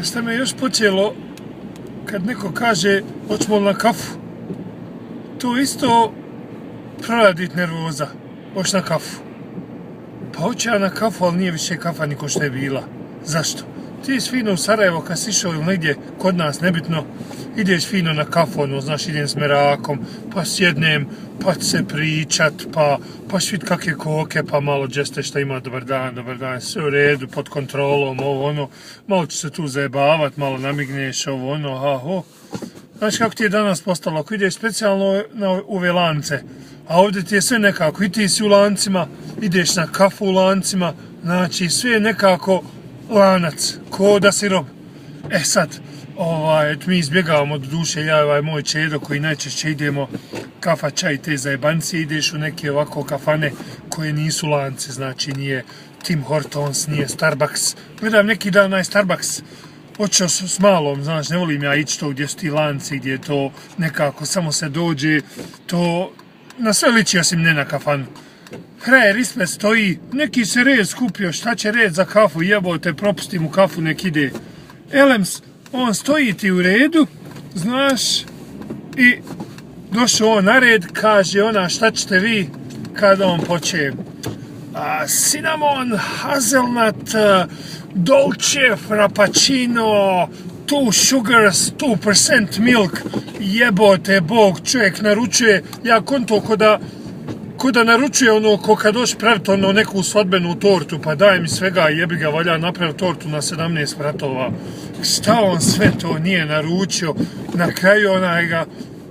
Šta me još počelo, kad neko kaže hoćemo na kafu, to isto proradit nervoza, hoć na kafu. Pa hoće ja na kafu, ali nije više kafa niko što je bila. Zašto? Ti ješ fino u Sarajevo kad si išao ili negdje kod nas, nebitno, ideš fino na kafu, ono, znaš, idem s merakom, pa sjednem, pa se pričat, pa švit kakve koke, pa malo džeste šta ima, dobar dan, sve u redu, pod kontrolom, ovo, ono, malo ću se tu zajebavat, malo namigneš, ovo, ono, ho. Znaš kako ti je danas postalo, ako ideš specijalno u ove lance, a ovdje ti je sve nekako, i ti si u lancima, ideš na kafu u lancima, znači sve je nekako lanac, ko da si rob. E sad, mi izbjegavamo do duše, ja i moj čedo koji najčešće idemo kafa, čaj, te zajebancije, ideš u neke ovako kafane koje nisu lance, znači nije Tim Hortons, nije Starbucks. Gledam neki dan onaj Starbucks, počeo s malom, znaš, ne volim ja ići to gdje su ti lanci, gdje to nekako samo se dođe, to na sve liči osim ne na kafanu. Frajer ispred stoji, neki se red skupio, šta će red za kafu, jebote, propustim u kafu, nek ide. Elems, on stoji ti u redu, znaš, i došao on na red, kaže ona šta ćete vi, kada on poče. Cinnamon, hazelnut, dolce, frappuccino, 2 sugars, 2% milk, jebote bog, čovjek naručuje, ja konto ko da naručuje ono, ko kad doći praviti ono neku sodbenu tortu, pa daj mi svega, jebi ga, valja napraviti tortu na 17 vratova. Šta on sve to nije naručio, na kraju onaj ga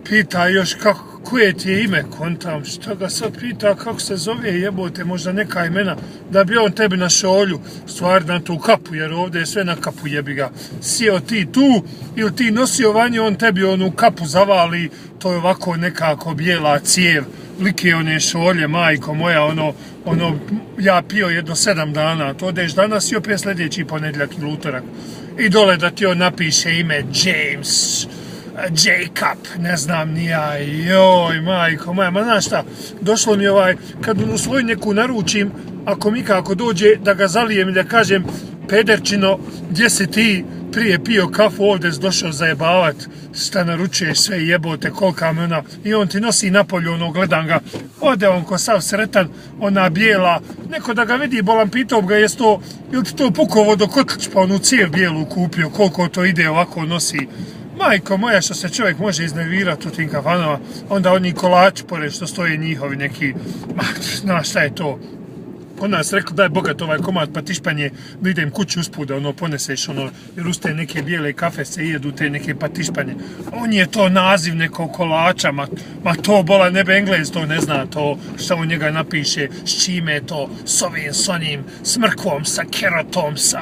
pita još koje ti je ime, kontam, šta ga sad pita kako se zove, jebote, možda neka imena, da bi on tebi na šolju, stvari na tu kapu, jer ovdje je sve na kapu, jebi ga, sjeo ti tu, ili ti nosio vanje, on tebi onu kapu zavali, to je ovako nekako bijela cijev, like one šolje, majko moja, ono, ja pio jedno 7 dana, to odeš danas i opet sljedeći ponedjeljak ili utorak, i dole da ti on napiše ime James, Jacob, ne znam ni ja, joj, majko moja, ma znaš šta, došlo mi kad u svoju neku naručim, ako mi kako dođe da ga zalijem i da kažem, pederčino, gdje si ti prije pio kafu, ovdje si došao zajebavat, šta naručuješ sve jebote, kolika me ona, i on ti nosi napolju, ono, gledam ga, ode on ko sav sretan, ona bijela, neko da ga vidi, bolam pitao ga, ili ti to pukao vodokotlić, pa onu cijev bijelu kupio, koliko to ide ovako nosi. Majko moja, što se čovjek može iznervirati u tim kafanama, onda oni kolači pored što stoje njihovi neki, znaš šta je to. On nas rekao daj bogat ovaj komad patišpanje, da idem kući usput da ono poneseš ono, jer uz te neke bijele kafe se jedu te neke patišpanje. On je to naziv nekog kolača, ma to bola nebe Englez, to ne zna to što on njega napiše, s čime je to, s ovim, s onim, s mrkvom, sa kerotom, sa...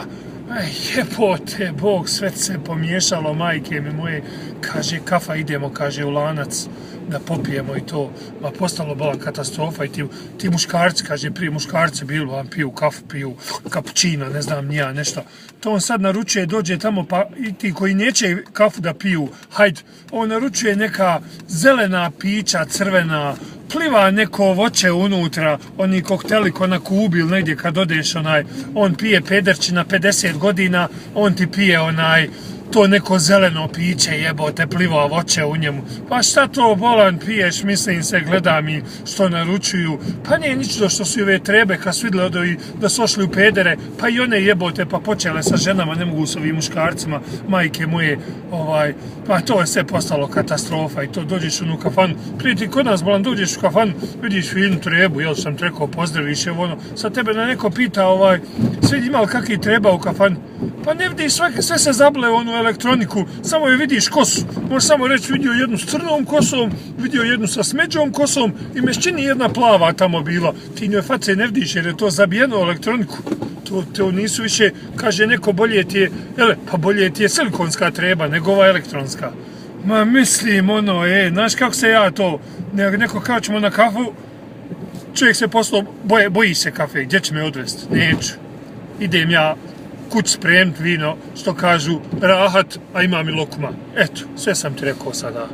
Jebote, bog, sve se pomiješalo, majke mi moje, kaže, kafa idemo, kaže, u lanac, da popijemo i to, ma postalo bila katastrofa i ti muškarci, kaže, prije muškarci bilo, vam piju kafu, piju kapućina, ne znam, nija, nešto. To on sad naručuje, dođe tamo, pa i ti koji neće kafu da piju, hajde, on naručuje neka zelena pića, crvena, pliva neko voće unutra, oni kokteli ko na Kubi ili negdje kad odeš on pije pederčina 50 godina, on ti pije to neko zeleno piće jebote, pliva voće u njemu. Pa šta to bolan piješ, mislim se, gledam i što naručuju. Pa nije ničito što su i ove trebe kad su vidjeli da su ošli u pedere, pa i one jebote pa počele sa ženama, ne mogu s ovim muškarcima, majke moje, pa to je sve postalo katastrofa i to dođeš u kafanu. Prije ti kod nas bolan dođeš u kafanu, vidiš finu trebu, jel sam te rekao pozdraviš, evo ono, sad tebe na neko pita svi imali kakvi treba u kafanu. Pa ne vidiš, sve se zabile onu elektroniku, samo je vidiš kosu. Možeš samo reći vidio jednu s crnom kosom, vidio jednu sa smeđom kosom i mešćini jedna plava tamo bila. Ti njoj face ne vidiš jer je to zabijeno u elektroniku. To nisu više, kaže neko bolje ti je silikonska treba nego ova elektronska. Ma mislim znaš kako se ja to, neko kao ćemo na kafu, čovjek se poslao, boji se kafe, gdje će me odvesti? Neću. Idem ja kuć spremit vino, što kažu, rahat, a imam i lokuma. Eto, sve sam ti rekao sada.